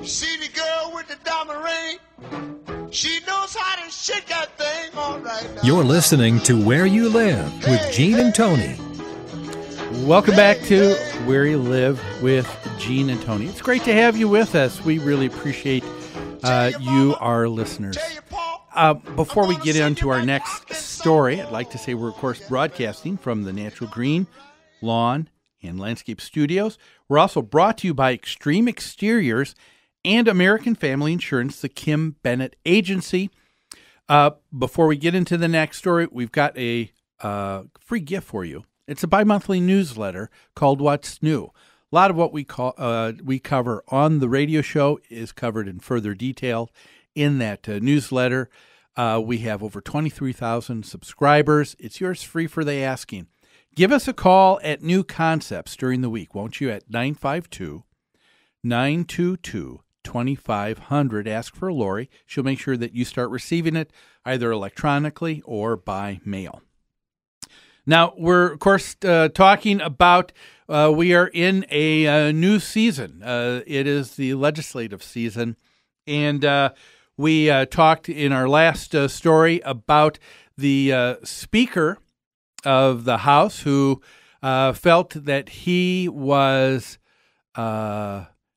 See the girl with the diamond ring? She knows how to shake that thing all right now. You're listening to Where You Live with Gene and Tony. Welcome back to Where You Live with Gene and Tony. It's great to have you with us. We really appreciate you, our listeners. Before we get into our next story, I'd like to say we're, of course, broadcasting from the Natural Green Lawn and Landscape Studios. We're also brought to you by Extreme Exteriors and American Family Insurance, the Kim Bennett Agency. Before we get into the next story, we've got a free gift for you. It's a bi-monthly newsletter called What's New. A lot of what we cover on the radio show is covered in further detail in that newsletter. We have over 23,000 subscribers. It's yours free for the asking. Give us a call at New Concepts during the week, won't you, at 952-922-2500. Ask for Lori. She'll make sure that you start receiving it either electronically or by mail. Now, we're, of course, talking about we are in a new season. It is the legislative season, and we talked in our last story about the Speaker of the House who felt that he was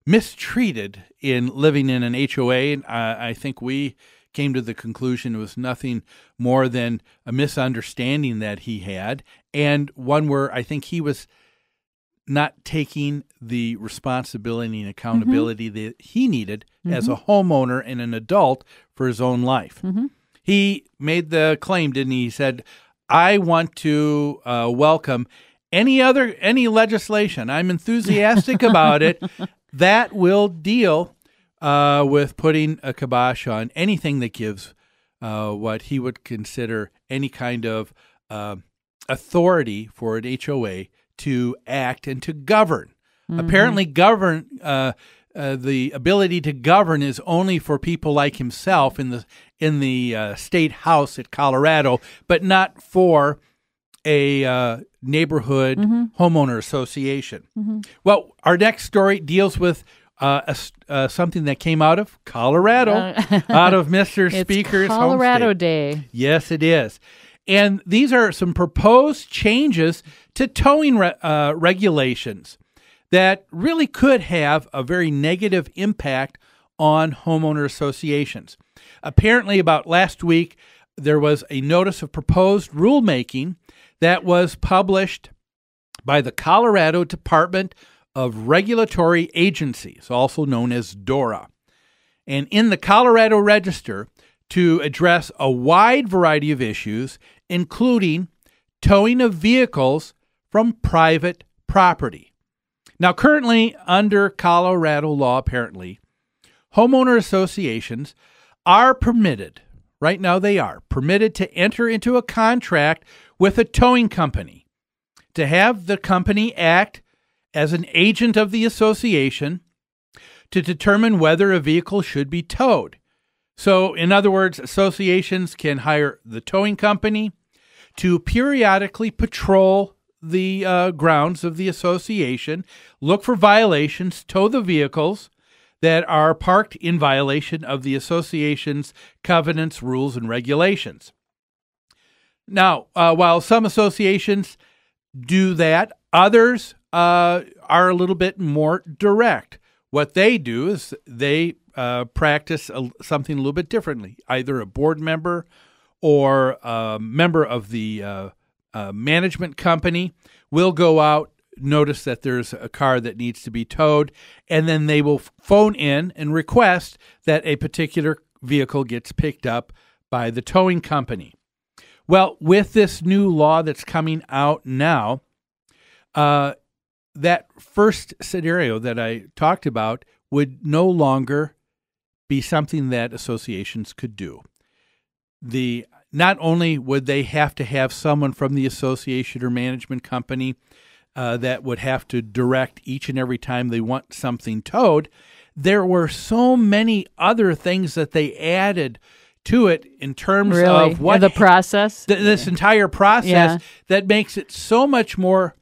mistreated in living in an HOA. And I think we came to the conclusion it was nothing more than a misunderstanding that he had, and one where I think he was not taking the responsibility and accountability that he needed as a homeowner and an adult for his own life. He made the claim, didn't he? He said, I want to welcome any legislation. I'm enthusiastic about it that will deal with putting a kibosh on anything that gives what he would consider any kind of authority for an HOA to act and to govern. Apparently, the ability to govern is only for people like himself in the state house at Colorado, but not for a neighborhood homeowner association. Well, our next story deals with something that came out of Colorado, out of Mr. Speaker's Colorado home state. Day. Yes, it is. And these are some proposed changes to towing regulations that really could have a very negative impact on homeowner associations. Apparently, about last week, there was a notice of proposed rulemaking that was published by the Colorado Department of Regulatory Agencies, also known as DORA, and in the Colorado Register to address a wide variety of issues, including towing of vehicles from private property. Now, currently, under Colorado law, apparently, homeowner associations are permitted, right now they are permitted to enter into a contract with a towing company, to have the company act as an agent of the association to determine whether a vehicle should be towed. So, in other words, associations can hire the towing company to periodically patrol the grounds of the association, look for violations, tow the vehicles that are parked in violation of the association's covenants, rules, and regulations. Now, while some associations do that, others are a little bit more direct. What they do is they practice something a little bit differently. Either a board member or a member of the management company will go out, notice that there's a car that needs to be towed, and then they will phone in and request that a particular vehicle gets picked up by the towing company. Well, with this new law that's coming out now, that first scenario that I talked about would no longer be something that associations could do. Not only would they have to have someone from the association or management company that would have to direct each and every time they want something towed, there were so many other things that they added to it in terms of what the process, this entire process that makes it so much more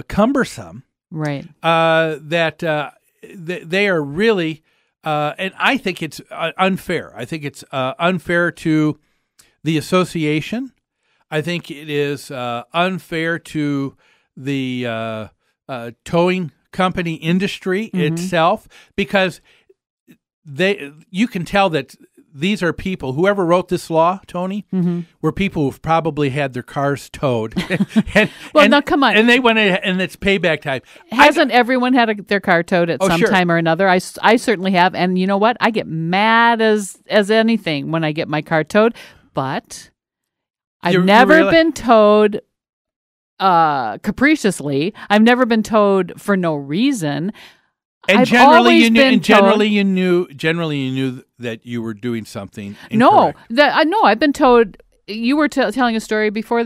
cumbersome, right? That they are really, and I think it's unfair. I think it's unfair to the association. I think it is unfair to the towing company industry itself, because you can tell that these are people, whoever wrote this law, Tony, were people who've probably had their cars towed. Now come on. And they went in, and it's payback time. Hasn't everyone had their car towed at some time or another? I certainly have. And you know what? I get mad as anything when I get my car towed. But I've never been towed capriciously. I've never been towed for no reason. And generally, you knew that you were doing something incorrect. No, I've been towed. You were telling a story before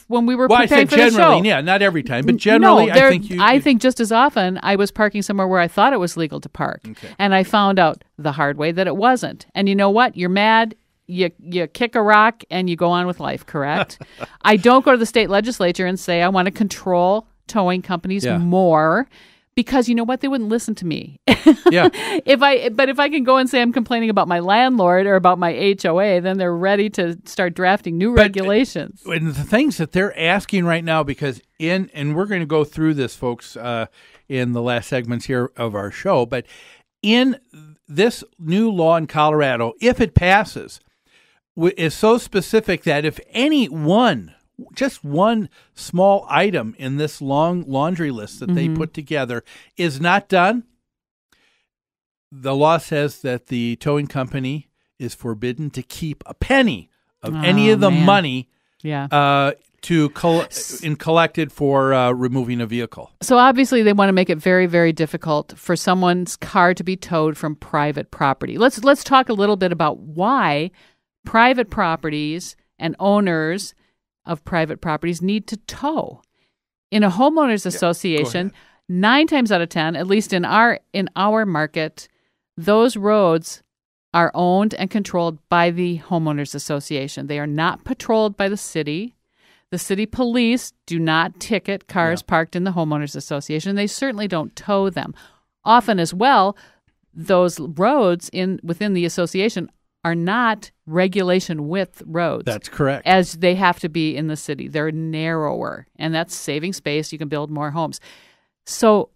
when we were preparing for the show. Generally, yeah, not every time, but generally, I think just as often I was parking somewhere where I thought it was legal to park, and I found out the hard way that it wasn't. And you know what? You're mad. You kick a rock and you go on with life. Correct. I don't go to the state legislature and say I want to control towing companies more. Because you know what? They wouldn't listen to me. Yeah. If I can go and say I'm complaining about my landlord or about my HOA, then they're ready to start drafting new regulations. And the things that they're asking right now, because and we're going to go through this, folks, in the last segments here of our show, but in this new law in Colorado, if it passes, is so specific that if just one small item in this long laundry list that they put together is not done, the law says that the towing company is forbidden to keep a penny of any of the money collected for removing a vehicle. So obviously they want to make it very, very difficult for someone's car to be towed from private property. Let's talk a little bit about why private properties and owners of private properties need to tow. In a homeowners association, 9 times out of 10, at least in our market, those roads are owned and controlled by the homeowners association. They are not patrolled by the city. The city police do not ticket cars parked in the homeowners association. They certainly don't tow them. Often as well, those roads within the association are not regulation width roads. That's correct. As they have to be in the city. They're narrower, and that's saving space. You can build more homes. So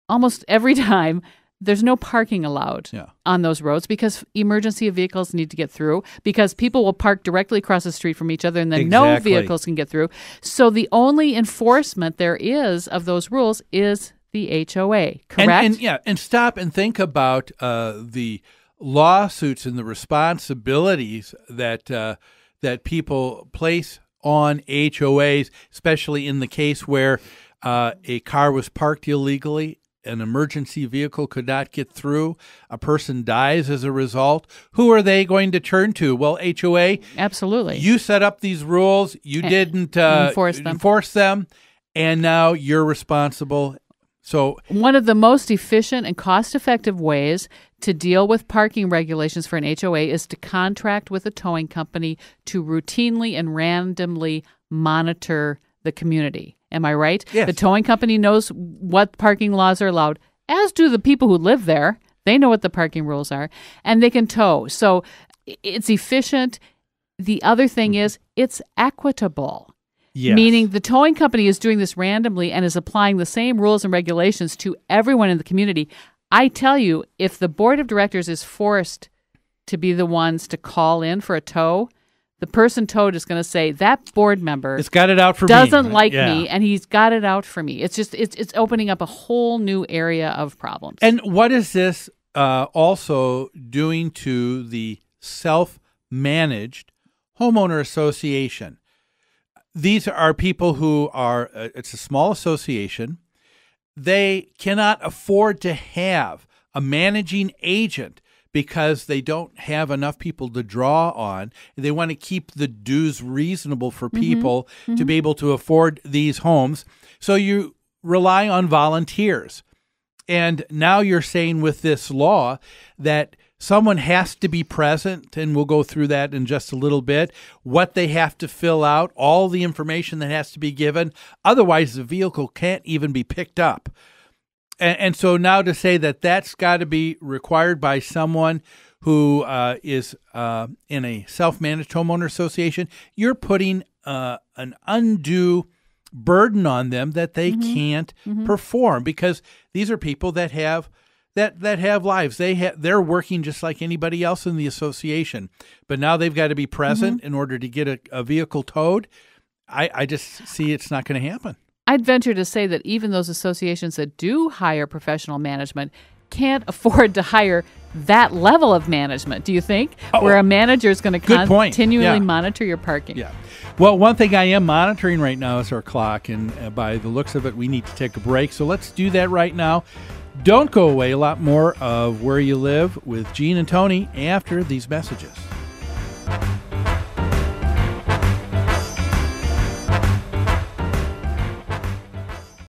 almost every time, there's no parking allowed on those roads because emergency vehicles need to get through, because people will park directly across the street from each other, and then no vehicles can get through. So the only enforcement there is of those rules is the HOA, correct? And stop and think about the lawsuits and the responsibilities that people place on HOAs, especially in the case where a car was parked illegally, an emergency vehicle could not get through, a person dies as a result. Who are they going to turn to? Well, HOA. Absolutely. You set up these rules. You didn't enforce them, and now you're responsible. So one of the most efficient and cost-effective ways to deal with parking regulations for an HOA is to contract with a towing company to routinely and randomly monitor the community. Am I right? Yes. The towing company knows what parking laws are allowed, as do the people who live there. They know what the parking rules are, and they can tow. So it's efficient. The other thing is it's equitable. Yes. Meaning the towing company is doing this randomly and is applying the same rules and regulations to everyone in the community. I tell you, if the board of directors is forced to be the ones to call in for a tow, the person towed is going to say, that board member it's got it out for doesn't me. like me, and he's got it out for me. It's just it's opening up a whole new area of problems. And what is this also doing to the self-managed homeowner association? These are people who are, it's a small association. They cannot afford to have a managing agent because they don't have enough people to draw on. They want to keep the dues reasonable for people to be able to afford these homes. So you rely on volunteers. And now you're saying with this law that someone has to be present, and we'll go through that in just a little bit, what they have to fill out, all the information that has to be given. Otherwise, the vehicle can't even be picked up. And so now to say that that's got to be required by someone who is in a self-managed homeowner association, you're putting an undue burden on them that they can't perform, because these are people that have lives. They're working just like anybody else in the association, but now they've got to be present in order to get a vehicle towed. I just see it's not going to happen. I'd venture to say that even those associations that do hire professional management can't afford to hire that level of management, do you think? Where a manager is going to continually monitor your parking. Yeah. Well, one thing I am monitoring right now is our clock, and by the looks of it, we need to take a break. So let's do that right now. Don't go away. A lot more of Where You Live with Gene and Tony after these messages.